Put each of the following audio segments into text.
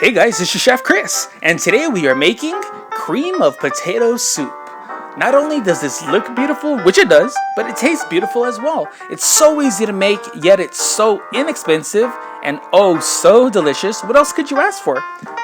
Hey guys, this is Chef Chris, and today we are making cream of potato soup. Not only does this look beautiful, which it does, but it tastes beautiful as well. It's so easy to make, yet it's so inexpensive, and oh so delicious. What else could you ask for?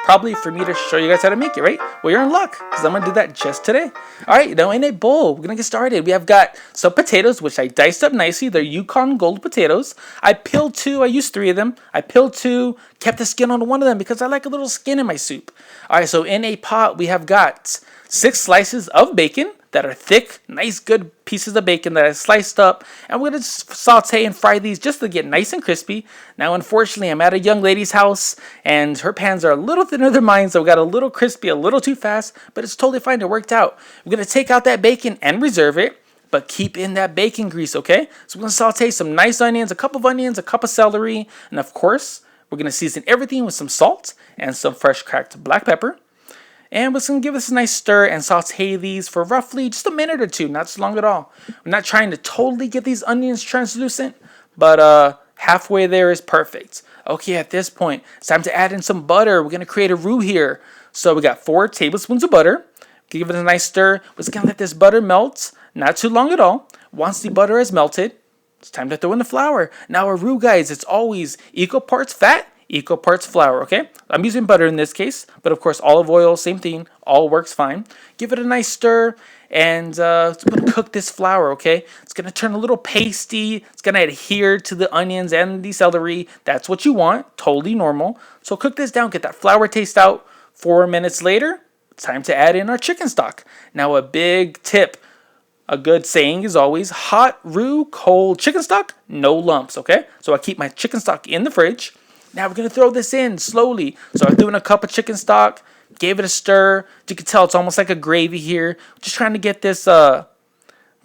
Probably for me to show you guys how to make it, right? Well, you're in luck, because I'm going to do that just today. Alright, now in a bowl, we're going to get started. We have got some potatoes, which I diced up nicely. They're Yukon gold potatoes. I peeled two, I used three of them. I peeled two, kept the skin on one of them, because I like a little skin in my soup. Alright, so in a pot, we have got 6 slices of bacon that are thick, nice, good pieces of bacon that I sliced up, and we're going to saute and fry these just to get nice and crispy. Now, unfortunately, I'm at a young lady's house, and her pans are a little thinner than mine, so we got a little crispy, a little too fast, but it's totally fine. It worked out. We're going to take out that bacon and reserve it, but keep in that bacon grease, okay? So we're going to saute some nice onions, a cup of onions, a cup of celery, and of course, we're going to season everything with some salt and some fresh cracked black pepper. And we're going to give this a nice stir and saute these for roughly just a minute or two, not too long at all. I'm not trying to totally get these onions translucent, but halfway there is perfect. Okay, at this point, it's time to add in some butter. We're going to create a roux here. So we got 4 tablespoons of butter. Give it a nice stir. We're just going to let this butter melt, not too long at all. Once the butter has melted, it's time to throw in the flour. Now a roux, guys, it's always equal parts fat, equal parts flour, okay? I'm using butter in this case, but of course olive oil, same thing, all works fine. Give it a nice stir, and it's going to cook this flour, okay? It's going to turn a little pasty. It's going to adhere to the onions and the celery. That's what you want, totally normal. So cook this down, get that flour taste out. 4 minutes later, it's time to add in our chicken stock. Now a big tip, a good saying is always hot roux, cold chicken stock, no lumps, okay? So I keep my chicken stock in the fridge. Now we're going to throw this in slowly. So I threw in a cup of chicken stock, gave it a stir. You can tell it's almost like a gravy here. Just trying to get this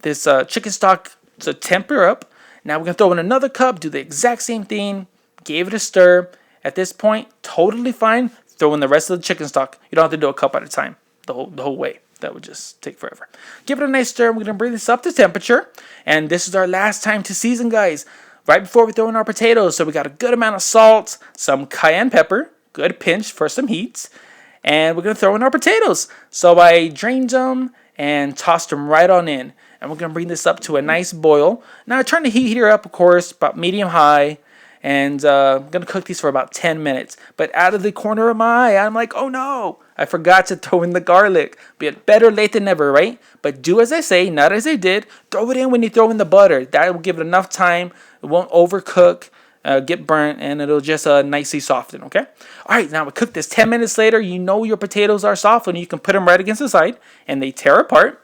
chicken stock to temper up. Now we're going to throw in another cup, do the exact same thing, gave it a stir. At this point, totally fine. Throw in the rest of the chicken stock. You don't have to do a cup at a time the whole way. That would just take forever. Give it a nice stir. We're going to bring this up to temperature. And this is our last time to season, guys. Right before we throw in our potatoes, so we got a good amount of salt, some cayenne pepper, good pinch for some heat, and we're going to throw in our potatoes. So I drained them and tossed them right on in, and we're going to bring this up to a nice boil. Now I'm trying to heat here up, of course, about medium-high, and I'm going to cook these for about 10 minutes. But out of the corner of my eye, I'm like, oh no, I forgot to throw in the garlic. But better late than never, right? But do as I say, not as I did. Throw it in when you throw in the butter. That will give it enough time. It won't overcook, get burnt, and it'll just nicely soften, okay? All right, now we cook this 10 minutes later. You know your potatoes are soft, and you can put them right against the side, and they tear apart.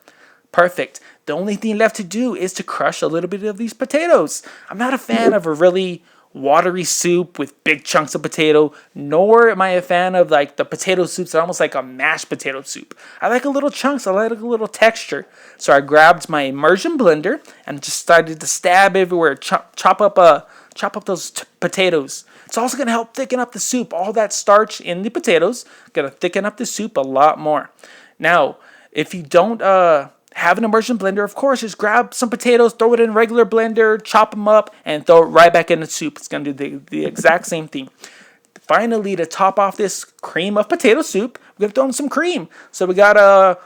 Perfect. The only thing left to do is to crush a little bit of these potatoes. I'm not a fan of a really watery soup with big chunks of potato, nor am I a fan of like the potato soups that are almost like a mashed potato soup. I like a little chunks, I like a little texture. So I grabbed my immersion blender and just started to stab everywhere, chop up those potatoes. It's also going to help thicken up the soup. All that starch in the potatoes going to thicken up the soup a lot more. Now, if you don't have an immersion blender, of course, just grab some potatoes, throw it in a regular blender, chop them up, and throw it right back in the soup. It's going to do the exact same thing. Finally, to top off this cream of potato soup, we're going to throw in some cream. So we got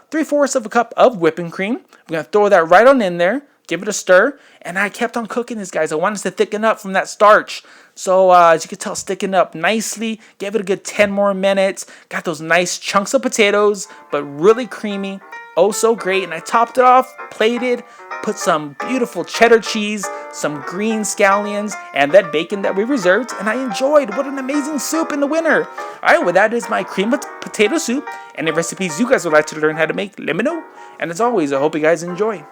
3/4 of a cup of whipping cream. We're going to throw that right on in there, give it a stir, and I kept on cooking this, guys. I wanted to thicken up from that starch. So as you can tell, it's thickened up nicely. Gave it a good 10 more minutes. Got those nice chunks of potatoes, but really creamy. Oh, so great. And I topped it off, plated, put some beautiful cheddar cheese, some green scallions, and that bacon that we reserved. And I enjoyed. What an amazing soup in the winter. All right, well, that is my cream of potato soup. Any recipes you guys would like to learn how to make, let me know. And as always, I hope you guys enjoy.